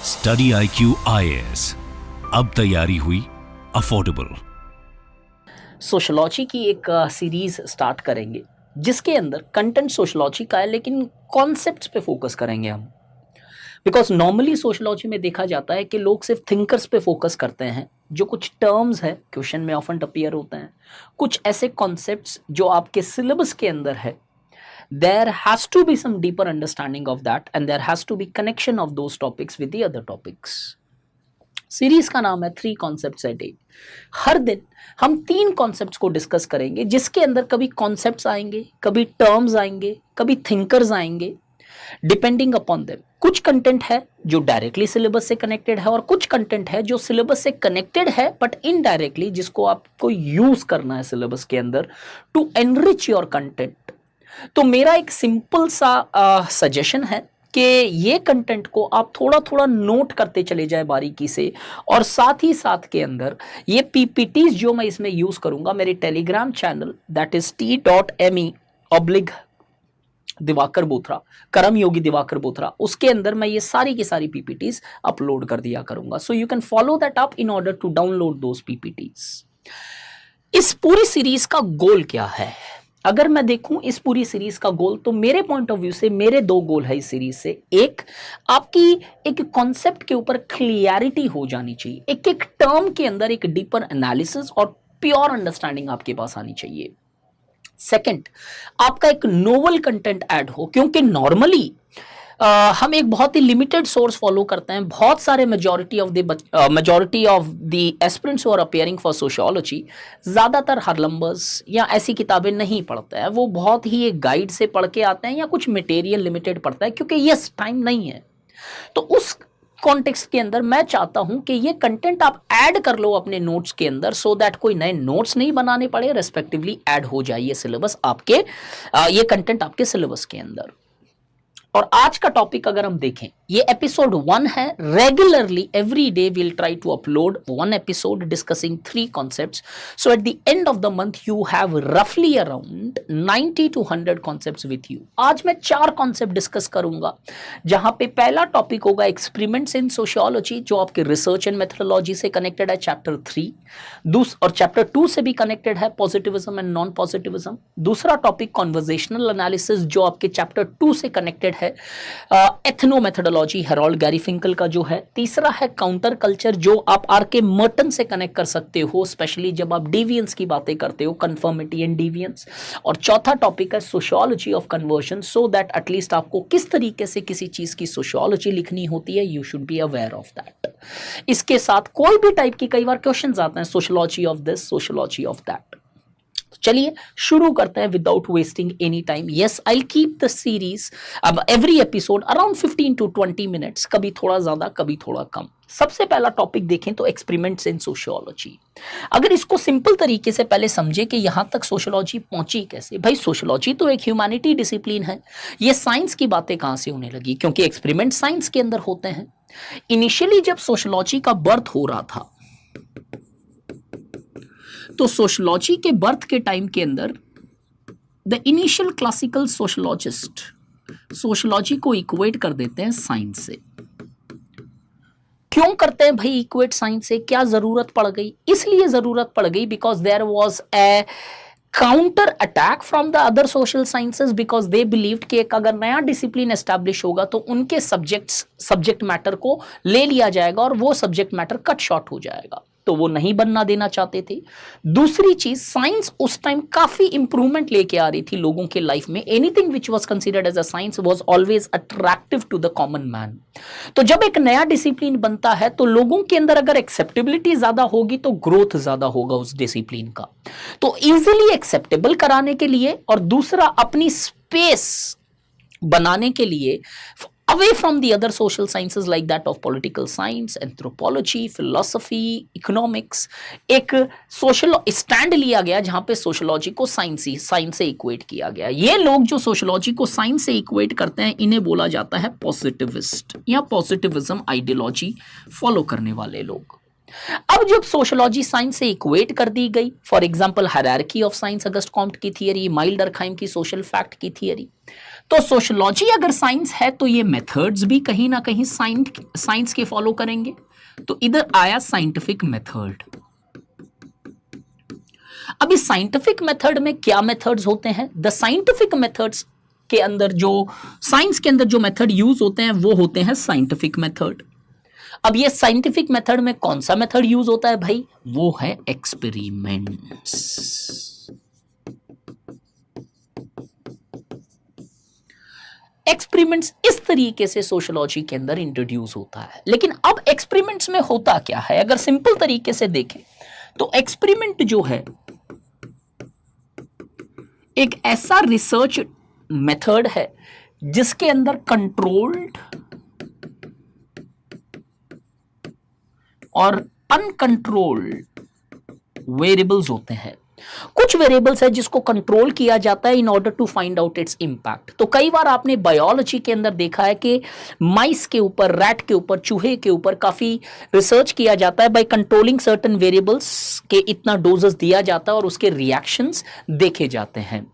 Study IQ IAS, अब तैयारी हुई अफोर्डेबल। सोशलॉजी की एक सीरीज स्टार्ट करेंगे जिसके अंदर कंटेंट सोशलॉजी का है, लेकिन कॉन्सेप्ट्स पे फोकस करेंगे हम। बिकॉज नॉर्मली सोशलॉजी में देखा जाता है कि लोग सिर्फ थिंकर्स पे फोकस करते हैं, जो कुछ टर्म्स है क्वेश्चन में ऑफन अपीयर होते हैं, कुछ ऐसे कॉन्सेप्ट्स जो आपके सिलेबस के अंदर है। There has to be some deeper understanding of that, and there has to be connection of those topics with the other topics. Series का नाम है 3 कॉन्सेप्ट्स ए डे। हर दिन हम 3 कॉन्सेप्ट्स को डिस्कस करेंगे, जिसके अंदर कभी कॉन्सेप्ट्स आएंगे, कभी टर्म्स आएंगे, कभी थिंकर्स आएंगे, डिपेंडिंग अपॉन देम। कुछ कंटेंट है जो डायरेक्टली सिलेबस से कनेक्टेड है, और कुछ कंटेंट है जो सिलेबस से कनेक्टेड है बट इनडायरेक्टली, जिसको आपको यूज करना है सिलेबस के अंदर टू एनरिच योर कंटेंट। तो मेरा एक सिंपल सा सजेशन है कि ये कंटेंट को आप थोड़ा थोड़ा नोट करते चले जाए बारीकी से, और साथ ही साथ के अंदर ये पीपीटीज जो मैं इसमें यूज करूंगा, मेरे टेलीग्राम चैनल दैट इज t.me/दिवाकर बोथरा, करम योगी दिवाकर बोथरा, उसके अंदर मैं ये सारी की सारी पीपीटीज अपलोड कर दिया करूंगा। So you can follow that up in order to download those PPTs. इस पूरी सीरीज का गोल क्या है? अगर मैं देखूं इस पूरी सीरीज का गोल, तो मेरे पॉइंट ऑफ व्यू से मेरे 2 गोल है इस सीरीज से। एक, आपकी एक कॉन्सेप्ट के ऊपर क्लियरिटी हो जानी चाहिए, एक एक टर्म के अंदर एक डीपर एनालिसिस और प्योर अंडरस्टैंडिंग आपके पास आनी चाहिए। सेकंड, आपका एक नोवल कंटेंट ऐड हो, क्योंकि नॉर्मली हम एक बहुत ही लिमिटेड सोर्स फॉलो करते हैं। बहुत सारे majority of the aspirants who are appearing for sociology ज़्यादातर हरलम्बर्स या ऐसी किताबें नहीं पढ़ते हैं। वो बहुत ही एक गाइड से पढ़ के आते हैं या कुछ मटेरियल लिमिटेड पढ़ता है, क्योंकि यस टाइम नहीं है। तो उस कॉन्टेक्स्ट के अंदर मैं चाहता हूं कि ये कंटेंट आप ऐड कर लो अपने नोट्स के अंदर, सो दैट कोई नए नोट्स नहीं बनाने पड़े, रेस्पेक्टिवली ऐड हो जाए ये सिलेबस आपके ये कंटेंट आपके सिलेबस के अंदर। और आज का टॉपिक अगर हम देखें, ये एपिसोड 1 है। Regularly every day will try to upload 1 episode discussing 3 concepts. So at the end of the month you have रफली around 90 to 100 concepts with you. आज मैं 4 कॉन्सेप्ट डिस्कस करूंगा, जहां पे पहला टॉपिक होगा एक्सपेरिमेंट्स इन सोशियोलॉजी, जो आपके रिसर्च एंड मेथोडोलॉजी से कनेक्टेड है, चैप्टर 3। और चैप्टर 2 से भी कनेक्टेड है, पॉजिटिविज्म एंड नॉन पॉजिटिविज्म। दूसरा टॉपिक कॉन्वर्जेशनल एनालिसिस, जो आपके चैप्टर 2 से कनेक्टेड है, एथनो मेथोडोलॉजी हेरोल्ड गैरीफिंकल का जो है। तीसरा है काउंटर कल्चर, जो आप आर.के. मर्टन से कनेक्ट कर सकते हो, स्पेशली जब आप डिवियंस की बातें करते हो, कन्फर्मिटी एंड डिवियंस। और चौथा टॉपिक है sociology of conversion, so that at least आपको किस तरीके से किसी चीज की सोशियोलॉजी लिखनी होती है, you should be aware of that. इसके साथ कोई भी टाइप की कई बार क्वेश्चंस आते हैं, sociology of this, sociology of that. चलिए शुरू करते हैं without wasting any time. Yes, I will keep the series अब every episode around 15 to 20 minutes, कभी थोड़ा ज्यादा कभी थोड़ा कम। सबसे पहला टॉपिक देखें तो एक्सपेरिमेंट्स इन सोशियोलॉजी। अगर इसको सिंपल तरीके से पहले समझे कि यहां तक सोशियोलॉजी पहुंची कैसे। भाई सोशियोलॉजी तो एक ह्यूमैनिटी डिसिप्लिन है, ये साइंस की बातें कहां से होने लगी? क्योंकि एक्सपेरिमेंट साइंस के अंदर होते हैं। इनिशियली जब सोशियोलॉजी का बर्थ हो रहा था, तो सोशियोलॉजी के बर्थ के टाइम के अंदर the initial classical sociologist sociology को इक्वेट कर देते हैं साइंस से। क्यों करते हैं भाई इक्वेट साइंस से? क्या जरूरत पड़ गई? इसलिए जरूरत पड़ गई because there was a counter attack from the other social sciences, because they believed कि एक अगर नया डिसिप्लिन एस्टैब्लिश होगा तो उनके सब्जेक्ट मैटर को ले लिया जाएगा और वो सब्जेक्ट मैटर कट शॉर्ट हो जाएगा, तो वो नहीं बनना देना चाहते थे। दूसरी चीज, साइंस उस टाइम काफी इंप्रूवमेंट लेके आ रही थी लोगों के लाइफ में। Anything which was considered as a science was always attractive to the common man. तो जब एक नया डिसिप्लिन बनता है तो लोगों के अंदर अगर एक्सेप्टेबिलिटी ज्यादा होगी तो ग्रोथ ज्यादा होगा उस डिसिप्लिन का। तो इजिली एक्सेप्टेबल कराने के लिए, और दूसरा अपनी स्पेस बनाने के लिए, away from the other social sciences like that of political science, anthropology, philosophy, economics, एक सोशल स्टैंड लिया गया जहां पे सोशियोलॉजी को साइंस से इक्वेट किया गया। ये लोग जो सोशियोलॉजी को साइंस से इक्वेट करते हैं, इन्हें बोला जाता है पॉजिटिविस्ट या पॉजिटिविज्म आइडियोलॉजी फॉलो करने वाले लोग। अब जब सोशियोलॉजी साइंस से इक्वेट कर दी गई, for example hierarchy of science August Comte की थियरी, माइल डर्कहाइम की सोशल फैक्ट की थियरी, तो सोशियोलॉजी अगर साइंस है तो ये मेथड्स भी कहीं ना कहीं साइंस के फॉलो करेंगे। तो इधर आया साइंटिफिक मेथड। अब इस साइंटिफिक मेथड में क्या मेथड्स होते हैं? द साइंटिफिक मेथड्स के अंदर जो साइंस के अंदर जो मेथड यूज होते हैं वो होते हैं साइंटिफिक मेथड। अब ये साइंटिफिक मेथड में कौन सा मेथड यूज होता है भाई? वो है एक्सपेरिमेंट्स। एक्सपेरिमेंट्स इस तरीके से सोशियोलॉजी के अंदर इंट्रोड्यूस होता है। लेकिन अब एक्सपेरिमेंट्स में होता क्या है? अगर सिंपल तरीके से देखें तो एक्सपेरिमेंट जो है एक ऐसा रिसर्च मेथड है जिसके अंदर कंट्रोल्ड और अनकंट्रोल्ड वेरिएबल्स होते हैं। कुछ वेरिएबल्स है जिसको कंट्रोल किया जाता है in order to find out its impact. तो कई बार आपने बायोलॉजी के अंदर देखा है कि माइस के ऊपर, रैट के ऊपर, चूहे के ऊपर काफी रिसर्च किया जाता है बाय कंट्रोलिंग सर्टेन वेरिएबल्स के इतना डोजेस दिया जाता है और उसके रिएक्शंस देखे जाते हैं।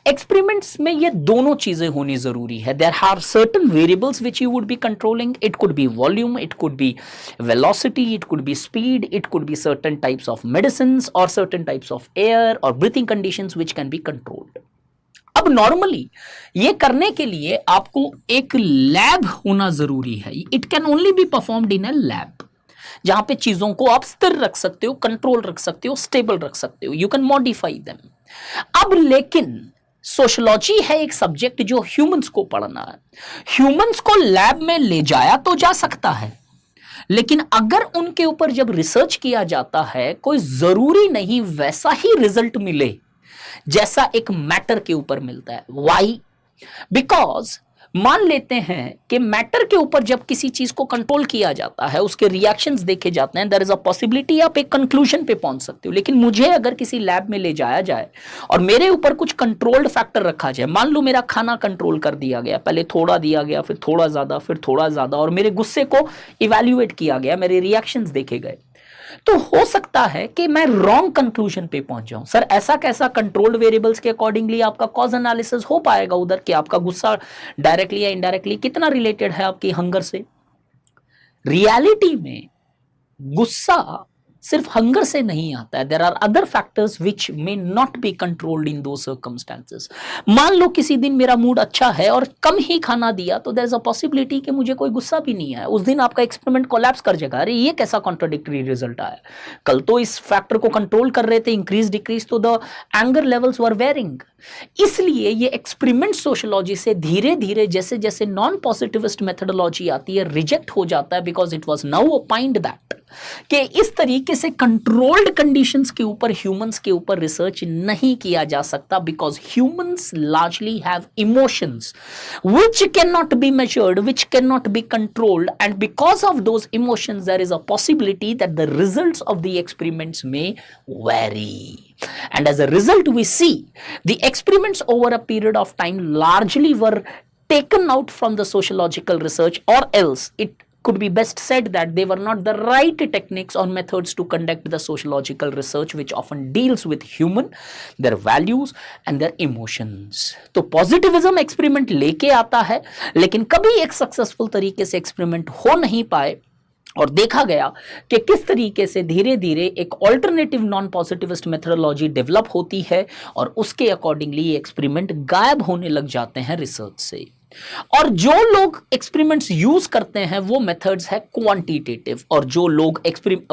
एक्सपेरिमेंट्स में ये दोनों चीजें होनी जरूरी है। There are certain variables which you would be controlling. It could be volume, it could be velocity, it could be speed, it could be certain types of medicines और सर्टेन टाइप्स ऑफ एयर और breathing conditions which can be controlled. अब normally ये करने के लिए आपको एक lab होना जरूरी है। It can only be performed in a lab, जहां पे चीजों को आप स्थिर रख सकते हो, कंट्रोल रख सकते हो, स्टेबल रख सकते हो। You can modify them. अब लेकिन सोशियोलॉजी है एक सब्जेक्ट जो ह्यूमंस को पढ़ना है। ह्यूमंस को लैब में ले जाया तो जा सकता है, लेकिन अगर उनके ऊपर जब रिसर्च किया जाता है कोई जरूरी नहीं वैसा ही रिजल्ट मिले जैसा एक मैटर के ऊपर मिलता है। व्हाई? बिकॉज मान लेते हैं कि मैटर के ऊपर जब किसी चीज को कंट्रोल किया जाता है, उसके रिएक्शंस देखे जाते हैं, देयर इज अ पॉसिबिलिटी आप एक कंक्लूजन पे पहुंच सकते हो। लेकिन मुझे अगर किसी लैब में ले जाया जाए और मेरे ऊपर कुछ कंट्रोल्ड फैक्टर रखा जाए, मान लो मेरा खाना कंट्रोल कर दिया गया, पहले थोड़ा दिया गया, फिर थोड़ा ज्यादा, फिर थोड़ा ज्यादा, और मेरे गुस्से को इवैल्यूएट किया गया, मेरे रिएक्शंस देखे गए, तो हो सकता है कि मैं रॉन्ग कंक्लूजन पे पहुंच जाऊं। सर ऐसा कैसा? कंट्रोल्ड वेरिएबल्स के अकॉर्डिंगली आपका कॉज एनालिसिस हो पाएगा उधर कि आपका गुस्सा डायरेक्टली या इनडायरेक्टली कितना रिलेटेड है आपकी हंगर से। रियलिटी में गुस्सा सिर्फ हंगर से नहीं आता है। There are other factors which may not be controlled in those circumstances. मान लो किसी दिन मेरा मूड अच्छा है और कम ही खाना दिया, तो देयर इज अ पॉसिबिलिटी कि मुझे कोई गुस्सा भी नहीं आया। उस दिन आपका एक्सपेरिमेंट कोलैप्स कर जाएगा। अरे ये कैसा कॉन्ट्राडिक्टरी रिजल्ट आया? कल तो इस फैक्टर को कंट्रोल कर रहे थे, इंक्रीज डिक्रीज, तो the anger levels were varying. इसलिए ये एक्सपेरिमेंट सोशियोलॉजी से धीरे धीरे जैसे जैसे नॉन पॉजिटिविस्ट मेथडोलॉजी आती है रिजेक्ट हो जाता है, because it was now ओपाइंड that कि इस तरीके से कंट्रोल्ड कंडीशंस के ऊपर, ह्यूमंस के ऊपर रिसर्च नहीं किया जा सकता, because humans largely have emotions which cannot be measured, which cannot be controlled, and because of those emotions there is a possibility that the results of the experiments may vary. And as a result we see the experiments over a period of time largely were taken out from the sociological research, or else it could be best said that they were not the right techniques or methods to conduct the sociological research which often deals with human, their values and their emotions. तो positivism experiment लेके आता है, लेकिन कभी एक successful तरीके से experiment हो नहीं पाए, और देखा गया कि किस तरीके से धीरे धीरे एक alternative non positivist methodology develop होती है और उसके अकॉर्डिंगली ये एक्सपेरिमेंट गायब होने लग जाते हैं रिसर्च से। और जो लोग एक्सपेरिमेंट्स यूज करते हैं वो मेथड्स है क्वांटिटेटिव, और जो लोग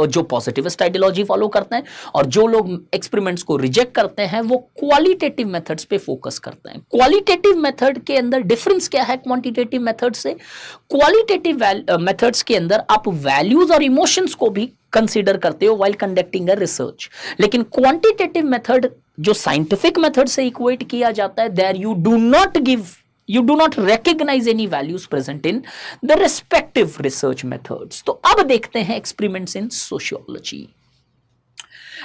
जो पॉजिटिविस्ट आइडियोलॉजी फॉलो करते हैं और जो लोग एक्सपेरिमेंट्स को रिजेक्ट करते हैं वो क्वालिटेटिव मेथड्स पे फोकस करते हैं। क्वालिटेटिव मेथड के अंदर डिफरेंस क्या है क्वांटिटेटिव मेथड से? क्वालिटेटिव मेथड्स के अंदर आप वैल्यूज और इमोशंस को भी कंसीडर करते हो व्हाइल कंडक्टिंग अ रिसर्च, लेकिन क्वांटिटेटिव मेथड जो साइंटिफिक मेथड से इक्वेट किया जाता है, there you do not recognize any values present in the respective research methods. तो अब देखते हैं experiments in sociology.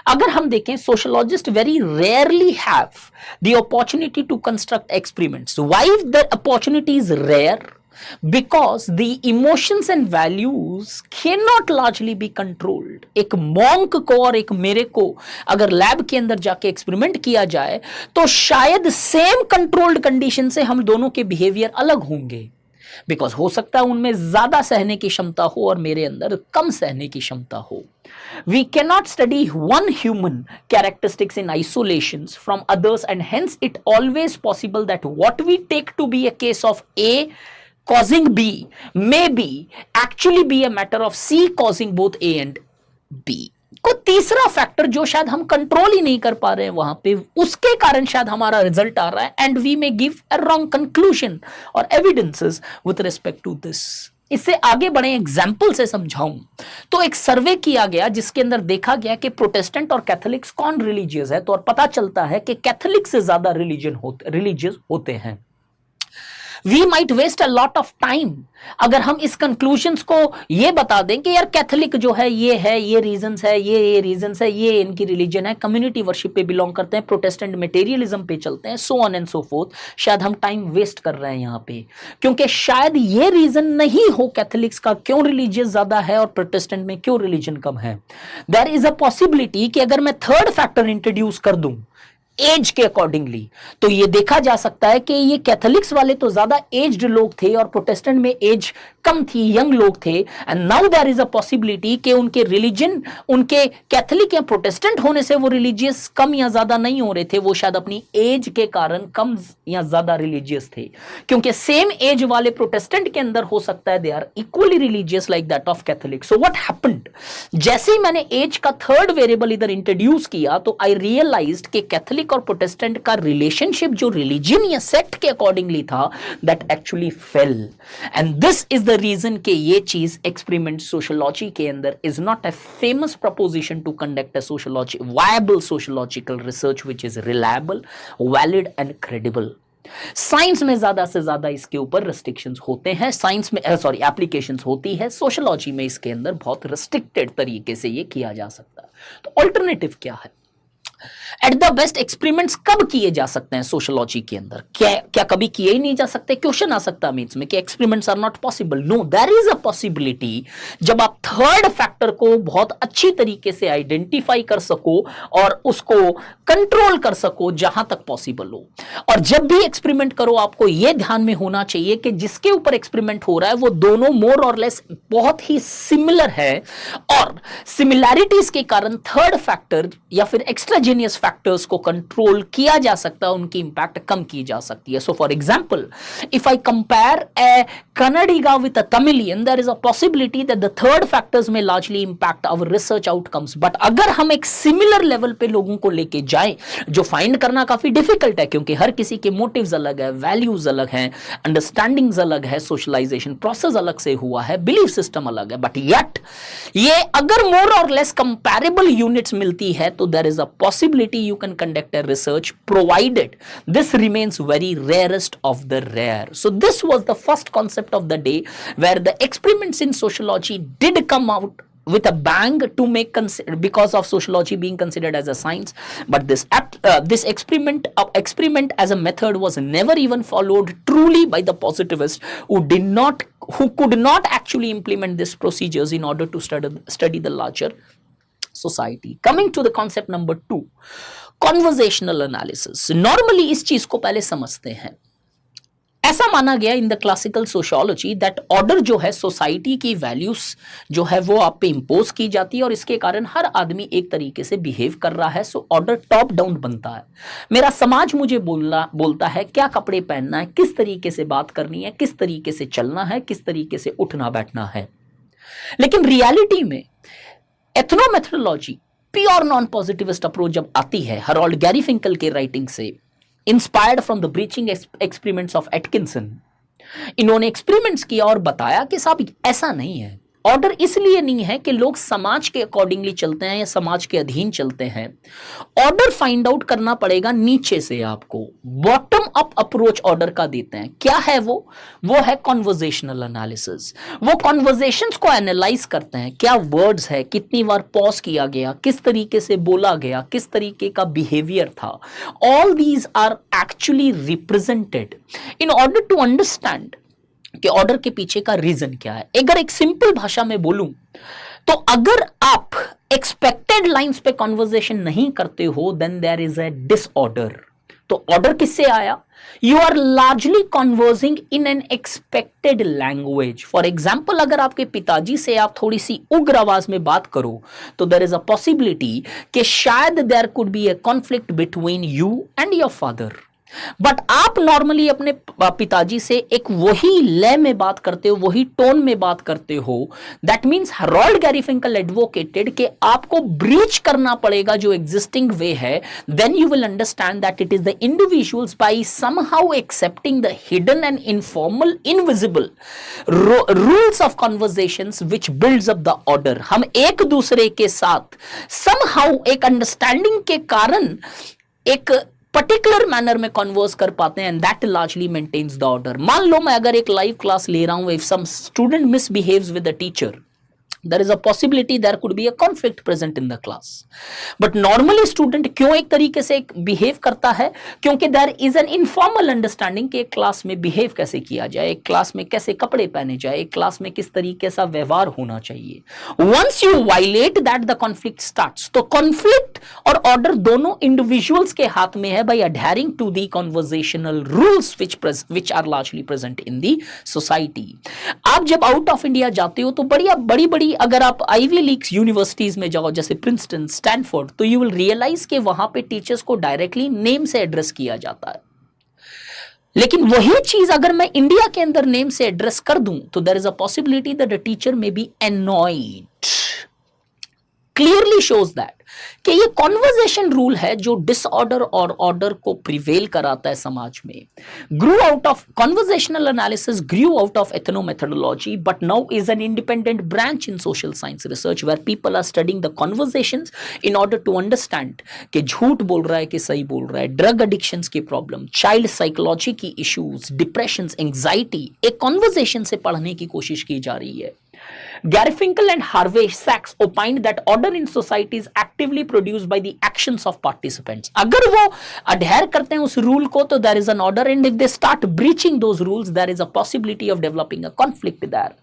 अगर हम देखें, sociologists very rarely have the opportunity to construct experiments. Why the opportunity is rare? Because the emotions and values can not largely be controlled. एक monk को और एक मेरे को अगर लैब के अंदर जाके एक्सपेरिमेंट किया जाए तो शायद सेम कंट्रोल्ड कंडीशन से हम दोनों के बिहेवियर अलग होंगे, बिकॉज हो सकता है उनमें ज्यादा सहने की क्षमता हो और मेरे अंदर कम सहने की क्षमता हो। We cannot study one human characteristics in isolations from others, and hence it always possible that what we take to be a case of A causing B may be actually be a matter of C causing both A and B। को तीसरा factor जो शायद हम control ही नहीं कर पा रहे हैं वहां पे, उसके कारण शायद हमारा रिजल्ट आ रहा है, and we may give a wrong conclusion और evidences with respect to this. इससे आगे बढ़े, एग्जाम्पल से समझाऊं तो एक सर्वे किया गया जिसके अंदर देखा गया कि प्रोटेस्टेंट और कैथोलिक्स कौन रिलीजियस है, तो और पता चलता है कि कैथोलिक से ज्यादा रिलीजियस होते हैं। We might waste a lot of time अगर हम इस कंक्लूजन्स को ये बता दें कि यार कैथोलिक जो है, ये रीजंस है, ये रीजंस है, ये इनकी रिलीजन है, कम्युनिटी वर्शिप पे बिलोंग करते हैं, प्रोटेस्टेंट मटेरियलिज्म पे चलते हैं, so on and so fourth. शायद हम टाइम वेस्ट कर रहे हैं यहाँ पे, क्योंकि शायद ये रीजन नहीं हो कैथोलिक्स का क्यों रिलीजियस ज्यादा है और प्रोटेस्टेंट में क्यों रिलीजन कम है। देयर इज अ पॉसिबिलिटी कि अगर मैं थर्ड फैक्टर इंट्रोड्यूस कर दूं एज के अकॉर्डिंगली, तो ये देखा जा सकता है कि ये कैथोलिक्स वाले तो ज्यादा एज्ड लोग थे और प्रोटेस्टेंट में एज कम थी, यंग लोग थे। And now there is a possibility कि उनके रिलीजन, उनके कैथोलिक या प्रोटेस्टेंट होने से वो रिलीजियस कम या ज्यादा नहीं हो रहे थे, वो शायद अपनी एज के कारण कम या ज्यादा रिलीजियस थे, क्योंकि सेम एज वाले प्रोटेस्टेंट के अंदर हो सकता है they are equally religious like that of Catholic. So what happened, जैसे ही मैंने एज का थर्ड वेरिएबल इधर इंट्रोड्यूस किया तो आई रियलाइज्ड कि कैथोलिक और प्रोटेस्टेंट का रिलेशनशिप जो रिलीजन या सेक्ट के अकॉर्डिंगली था, that actually fail. And this is the reason कि ये चीज एक्सपेरिमेंट सोशियोलॉजी के अंदर is not a famous proposition to conduct a sociology viable sociological research which is reliable, valid and credible. Science में ज्यादा से ज्यादा इसके ऊपर रिस्ट्रिक्शंस होते हैं, साइंस में एप्लीकेशंस होती है, सोशियोलॉजी में इसके अंदर बहुत रिस्ट्रिक्टेड तरीके से ये किया जा सकता है। तो ऑल्टरनेटिव क्या है? एट द बेस्ट एक्सपेरिमेंट्स कब किए जा सकते हैं सोशियोलॉजी के अंदर? क्या कभी किए ही नहीं जा सकते? क्वेश्चन आ सकता है मीन्स में कि experiments are not possible. No, there is a possibility जब आप थर्ड फैक्टर को बहुत अच्छी तरीके से आइडेंटिफाई कर सको और उसको कंट्रोल कर सको जहां तक पॉसिबल हो। और जब भी एक्सपेरिमेंट करो आपको यह ध्यान में होना चाहिए कि जिसके ऊपर एक्सपेरिमेंट हो रहा है वो दोनों मोर और लेस बहुत ही सिमिलर है, और सिमिलैरिटीज के कारण थर्ड फैक्टर या फिर एक्स्ट्राजेनियस फैक्टर्स को कंट्रोल किया जा सकता है, उनकी इंपैक्ट कम की जा सकती है। So for example, if I compare A Kannadiga with a Tamilian, there is a possibility that the third factors may largely impact our research outcomes. But अगर हम एक similar level पे लोगों को लेके जाएं, जो फाइंड करना काफी डिफिकल्ट है क्योंकि हर किसी के मोटिव्स अलग है, वैल्यूज अलग हैं, अंडरस्टैंडिंग्स अलग है, सोशलाइजेशन प्रोसेस अलग से हुआ है, बिलीफ सिस्टम अलग है, बट येट ये अगर मोर और लेस कंपैरेबल यूनिट्स मिलती है तो there is a possibility you can conduct a research, provided this remains very rarest of the rare. So this was the first concept of the day where the experiments in sociology did come out with a bang to make because of sociology being considered as a science, but this experiment as a method was never even followed truly by the positivists who could not actually implement these procedures in order to study the larger society. Coming to the concept number 2, conversational analysis. Normally इस चीज को पहले समझते हैं। ऐसा माना गया in the classical sociology that order जो है, सोसाइटी की वैल्यूज जो है वो आप पे इंपोज की जाती है और इसके कारण हर आदमी एक तरीके से बिहेव कर रहा है। सो ऑर्डर टॉप डाउन बनता है। मेरा समाज मुझे बोलता है क्या कपड़े पहनना है, किस तरीके से बात करनी है, किस तरीके से चलना है, किस तरीके से उठना बैठना है। लेकिन रियलिटी में एथनोमेथोडोलॉजी, प्योर नॉन पॉजिटिविस्ट अप्रोच जब आती है, हरोल्ड गैरीफिंकल के राइटिंग से inspired from the breaching experiments of Atkinson, इन्होंने एक्सपेरिमेंट्स किया और बताया कि साहब ऐसा नहीं है। ऑर्डर इसलिए नहीं है कि लोग समाज के अकॉर्डिंगली चलते हैं या समाज के अधीन चलते हैं। ऑर्डर फाइंड आउट करना पड़ेगा नीचे से, आपको बॉटम अप अप्रोच ऑर्डर का देते हैं। क्या है वो है कॉन्वर्जेशनल एनालिसिस। वो कॉन्वर्जेशंस को एनालाइज करते हैं, क्या वर्ड्स है, कितनी बार पॉज किया गया, किस तरीके से बोला गया, किस तरीके का बिहेवियर था। All these are actually represented in order to understand कि ऑर्डर के पीछे का रीजन क्या है। अगर एक सिंपल भाषा में बोलूं तो अगर आप एक्सपेक्टेड लाइंस पे कॉन्वर्जेशन नहीं करते हो then there is a disorder. तो ऑर्डर किससे आया? You are largely conversing in an expected language. For example, अगर आपके पिताजी से आप थोड़ी सी उग्र आवाज में बात करो तो देयर इज अ पॉसिबिलिटी कि शायद there could be a conflict between you and your father. But आप नॉर्मली अपने पिताजी से एक वही लय में बात करते हो, वही टोन में बात करते हो। That means Harold Garfinkel advocated कि आपको ब्रीच करना पड़ेगा जो एग्जिस्टिंग वे है। Then you will understand that it is the individuals by somehow accepting the hidden and informal invisible rules of conversations which builds up the order. हम एक दूसरे के साथ समहाउ एक अंडरस्टैंडिंग के कारण एक पर्टिकुलर मैनर में कन्वर्स कर पाते हैं and that largely maintains the order. मान लो मैं अगर एक लाइव क्लास ले रहा हूं, if some student misbehaves with the teacher, there is a possibility there could be a conflict present in the class. But normally student क्यों एक तरीके से behave करता है? क्योंकि there is an informal understanding कि एक क्लास में behave कैसे किया जाए, एक क्लास में कैसे कपड़े पहने जाए, एक क्लास में किस तरीके सा व्यवहार होना चाहिए। Once you violate that, the conflict starts. तो conflict और order दोनों individuals के हाथ में है by adhering to the conversational rules which are largely present in the society. आप जब out of India जाते हो तो बड़ी अगर आप आईवी लीग यूनिवर्सिटीज में जाओ जैसे प्रिंसटन, स्टैनफोर्ड, तो यू विल रियलाइज कि वहां पे टीचर्स को डायरेक्टली नेम से एड्रेस किया जाता है। लेकिन वही चीज अगर मैं इंडिया के अंदर नेम से एड्रेस कर दूं तो there is a possibility that the teacher may be annoyed. Clearly shows that कि ये कॉन्वर्जेशन रूल है जो डिसऑर्डर और ऑर्डर को प्रिवेल कराता है समाज में। Grew out of conversational analysis, grew out of ethnomethodology, but now is an independent branch in social science research where people are studying the conversations in order to understand कि झूठ बोल रहा है कि सही बोल रहा है, ड्रग एडिक्शंस की प्रॉब्लम, चाइल्ड साइकोलॉजी की इश्यूज, डिप्रेशन, एंग्जाइटी, एक कॉन्वर्जेशन से पढ़ने की कोशिश की जा रही है। Garfinkel and Harvey Sachs opined that order in society is actively produced by the actions of participants. अगर वो adhere करते हैं उस rule को तो there is an order, and if they start breaching those rules there is a possibility of developing a conflict there.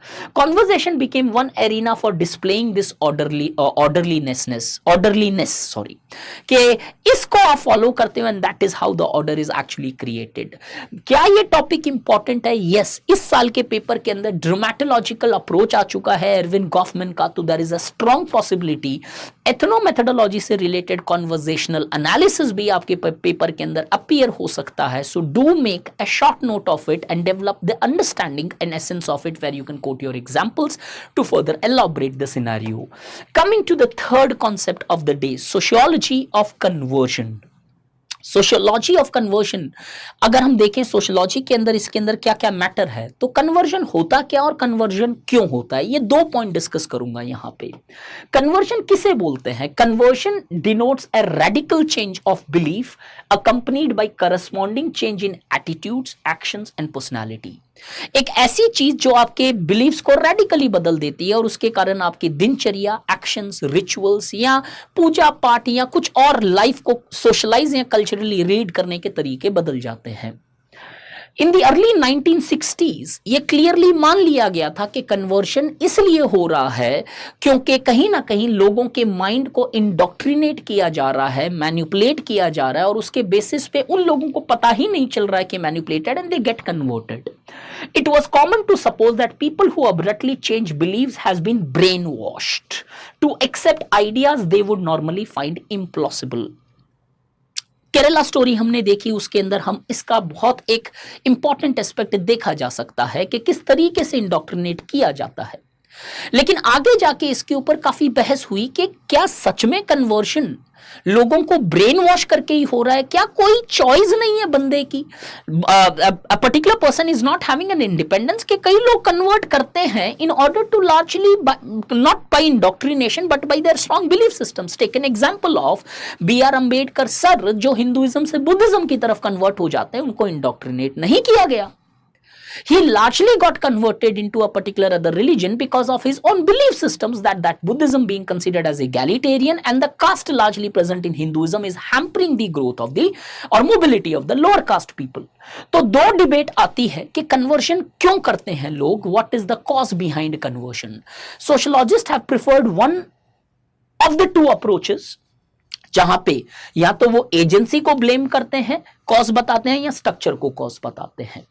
Conversation became one arena for displaying this orderliness कि इसको आप फॉलो करते हो and that is how the order is actually created. क्या ये topic important है? Yes, इस साल के पेपर के अंदर ड्रामेटोलॉजिकल अप्रोच आ चुका है एरविन गॉफमैन का, तो there is a strong possibility ethnomethodology से रिलेटेड कॉन्वर्जेशनल एनालिसिस भी आपके पेपर के अंदर अपीयर हो सकता है। So do make a short note of it and develop the understanding and essence of it where you can quote your examples to further elaborate the scenario. Coming to the third concept of the day, sociology of conversion. Sociology of conversion अगर हम देखें sociology के अंदर इसके अंदर क्या क्या matter है, तो कन्वर्जन होता क्या और कन्वर्जन क्यों होता है, ये दो पॉइंट डिस्कस करूंगा यहां पे। कन्वर्जन किसे बोलते हैं? Conversion denotes a radical change of belief accompanied by corresponding change in attitudes, actions and personality. एक ऐसी चीज जो आपके बिलीफ्स को रेडिकली बदल देती है और उसके कारण आपकी दिनचर्या, एक्शंस, रिचुअल्स या पूजा पाठ या कुछ और लाइफ को सोशलाइज या कल्चरली रीड करने के तरीके बदल जाते हैं। इन द अर्ली 1960s ये क्लियरली मान लिया गया था कि कन्वर्शन इसलिए हो रहा है क्योंकि कहीं ना कहीं लोगों के माइंड को इंडोक्ट्रिनेट किया जा रहा है, मैनिपुलेट किया जा रहा है और उसके बेसिस पे उन लोगों को पता ही नहीं चल रहा है कि manipulated and they get converted. It was common to suppose that people who abruptly change beliefs has been brainwashed to accept ideas they would normally find implausible. Kerala story हमने देखी, उसके अंदर हम इसका बहुत एक इंपॉर्टेंट एस्पेक्ट देखा जा सकता है कि किस तरीके से इंडोक्ट्रिनेट किया जाता है। लेकिन आगे जाके इसके ऊपर काफी बहस हुई कि क्या सच में कन्वर्शन लोगों को ब्रेन वॉश करके ही हो रहा है, क्या कोई चॉइस नहीं है बंदे की, particular person is not having an independence, कि कई लोग कन्वर्ट करते हैं in order to largely not by indoctrination but by their strong belief systems. Take an example of B.R. Ambedkar sir, जो हिंदुइज्म से बुद्धिज्म की तरफ कन्वर्ट हो जाते हैं, उनको इंडोक्ट्रिनेट नहीं किया गया। He largely got converted into a particular other religion because of his own belief systems, that Buddhism being considered as egalitarian and the caste largely present in Hinduism is hampering the growth of the or mobility of the lower caste people. तो दो debate आती है कि conversion क्यों करते हैं लोग, what is the cause behind conversion. Sociologist have preferred one of the two approaches, जहां पे या तो वो एजेंसी को ब्लेम करते हैं, कॉज बताते हैं, या स्ट्रक्चर को कॉज बताते हैं.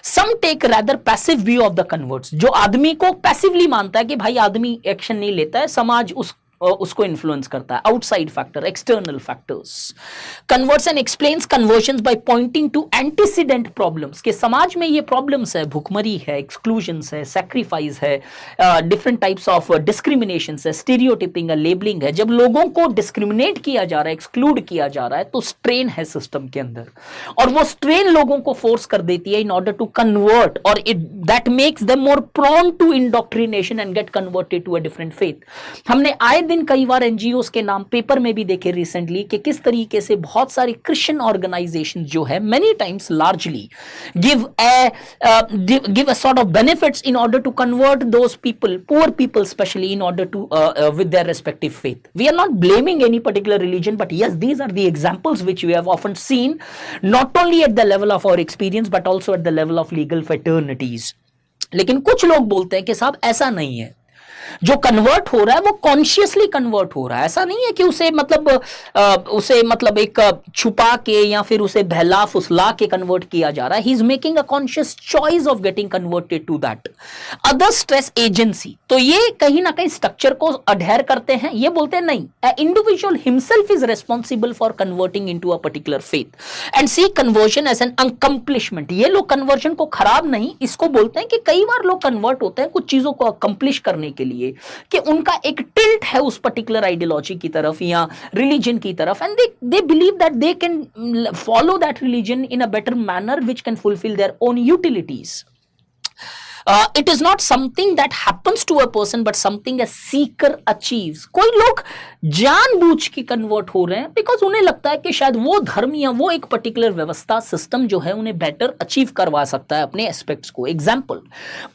Some take rather passive view of the converts, जो आदमी को पैसिवली मानता है कि भाई आदमी एक्शन नहीं लेता है, समाज उसको इन्फ्लुएंस करता है, outside factor, external factors. Converts and explains conversions by pointing to antecedent problems, के समाज में ये प्रॉब्लम्स है, भुखमरी है, एक्सक्लूजन्स है, सैक्रिफाइस है, डिफरेंट टाइप्स ऑफ डिस्क्रिमिनेशंस है, स्टीरियोटिपिंग है, लेबलिंग है. जब लोगों को डिस्क्रिमिनेट किया जा रहा है, एक्सक्लूड किया जा रहा है, तो स्ट्रेन है सिस्टम के अंदर, और वो स्ट्रेन लोगों को फोर्स कर देती है इन ऑर्डर टू कन्वर्ट, और that makes them more prone to indoctrination and get converted to a different faith. हमने आए दिन कई बार एनजीओस के नाम पेपर में भी देखे रिसेंटली कि किस तरीके से बहुत सारी क्रिश्चियन ऑर्गेनाइजेशन जो है many times largely give a sort of benefits in order to convert those people, poor people specially, in order to with their respective faith. We are not blaming any particular religion, but yes, these are the examples which we have often seen not only at the level of our experience but also at the level of legal fraternities. लेकिन कुछ लोग बोलते हैं कि साहब ऐसा नहीं है, जो कन्वर्ट हो रहा है वो कॉन्शियसली कन्वर्ट हो रहा है. ऐसा नहीं है कि उसे मतलब एक छुपा के या फिर उसे बहला फुसला के कन्वर्ट किया जा रहा है. He is making a conscious choice of getting converted to that. Other stress agency, तो ये कहीं ना कहीं स्ट्रक्चर को अडहेर करते हैं. ये बोलते हैं नहीं, individual himself is responsible for converting into a particular faith and see conversion as an accomplishment. ये लोग कन्वर्जन को खराब नहीं, इसको बोलते हैं कि कई बार लोग कन्वर्ट होते हैं कुछ चीजों को अकम्प्लिश करने के लिए, कि उनका एक टिल्ट है उस पर्टिकुलर आइडियोलॉजी की तरफ या रिलीजन की तरफ, and they believe that they can follow that religion in a better manner which can fulfil their own utilities. It is not something that happens to a person but something a seeker achieves. कोई लोग जानबूझ के convert हो रहे हैं because उन्हें लगता है कि शायद वो धर्म या वो एक पर्टिकुलर व्यवस्था सिस्टम जो है उन्हें बेटर अचीव करवा सकता है अपने एस्पेक्ट्स को. एग्जाम्पल,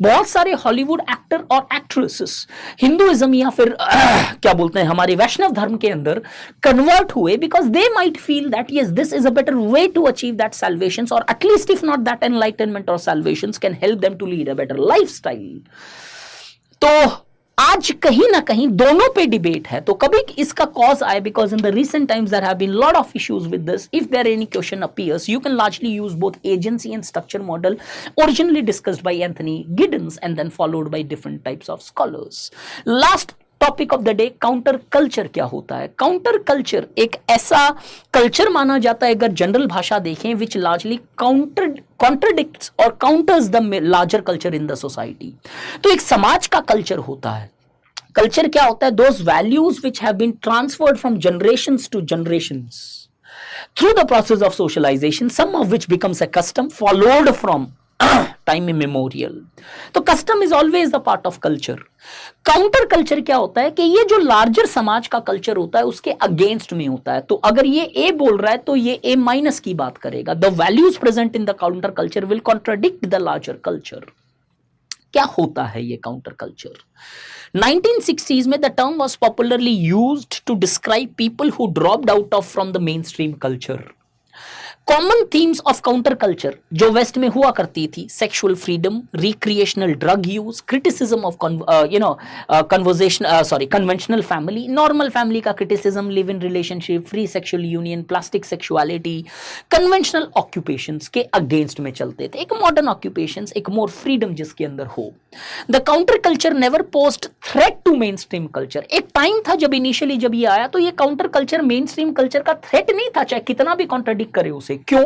बहुत सारे हॉलीवुड एक्टर और एक्ट्रेसेस हिंदुइज्म या फिर क्या बोलते हैं हमारे वैष्णव धर्म के अंदर कन्वर्ट हुए because they might feel that yes this is a better way to achieve that salvation, और at least if not that enlightenment और salvation can help them to lead a better lifestyle. तो आज कहीं ना कहीं दोनों पे डिबेट है. तो कभी इसका कॉज आए because in the recent times there have been lot of issues with this. If there any question appears you can largely use both agency and structure model originally discussed by Anthony Giddens and then followed by different types of scholars. Last topic of the day, counter culture क्या होता है. Counter culture एक ऐसा culture माना जाता है, अगर general भाषा देखें, विच लार्जली कॉन्ट्रडिक्ट्स और counters the larger culture in the society. तो एक समाज का कल्चर होता है. कल्चर क्या होता है? Those values which have been transferred from generations to generations through the process of socialization, some of which becomes a custom followed from time immemorial. तो custom is always the part of culture. Counter culture क्या होता है कि ये जो larger समाज का culture होता है उसके अगेंस्ट में होता है. तो अगर ये ए बोल रहा है तो ये ए माइनस की बात करेगा. The values present in the counter culture will contradict the larger culture. क्या होता है ये काउंटर कल्चर? 1960s में the term was popularly used to describe people who dropped out of from the mainstream culture. Common themes of counter culture जो west में हुआ करती थी, sexual freedom, recreational drug use, criticism of conventional family, normal family का criticism, live in relationship, free sexual union, plastic sexuality, conventional occupations के against में चलते थे. एक मॉडर्न ऑक्यूपेशंस, एक मोर फ्रीडम जिसके अंदर हो. The counter culture never posed threat to mainstream culture. एक टाइम था जब इनिशियली जब ये आया तो ये counter culture mainstream culture का थ्रेट नहीं था, चाहे कितना भी कॉन्ट्राडिक्ट करे उसे. क्यों?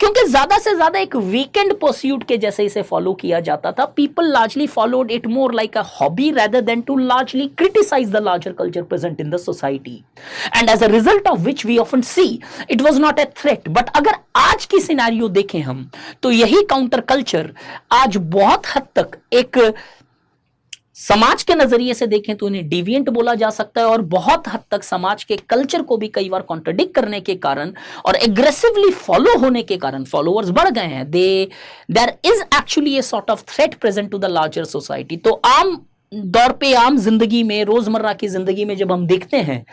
क्योंकि ज्यादा से ज्यादा एक वीकेंड परस्यूट के जैसे इसे फॉलो किया जाता था. People largely followed it more like a hobby rather than to largely criticize the larger culture present in the society, and as a result of which we often see it was not a threat. But अगर आज की scenario देखें हम तो यही counter culture आज बहुत हद तक एक समाज के नजरिए से देखें तो इन्हें डिविएंट बोला जा सकता है, और बहुत हद तक समाज के कल्चर को भी कई बार कॉन्ट्रडिक्ट करने के कारण और एग्रेसिवली फॉलो होने के कारण फॉलोअर्स बढ़ गए हैं। There is actually a sort of threat present to the larger society. तो आम दौर पे, आम जिंदगी में, रोजमर्रा की जिंदगी में जब हम देखते हैं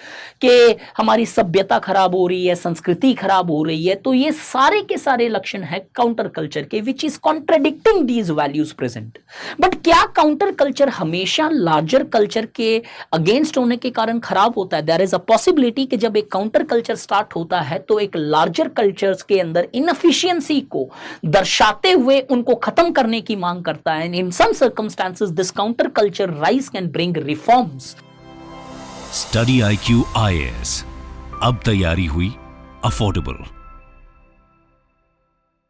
कि हमारी सभ्यता खराब हो रही है, संस्कृति खराब हो रही है, तो ये सारे के सारे लक्षण है काउंटर कल्चर के, which is contradicting these values present. But क्या काउंटर कल्चर हमेशा लार्जर कल्चर के अगेंस्ट होने के कारण खराब होता है? देयर इज अ पॉसिबिलिटी कि जब एक काउंटर कल्चर स्टार्ट होता है तो एक लार्जर कल्चर्स के अंदर इनएफिशिएंसी को दर्शाते हुए उनको खत्म करने की मांग करता है। In some circumstances this counter culture rise can bring reforms. Study IQ IAS, अब तैयारी हुई अफोर्डेबल।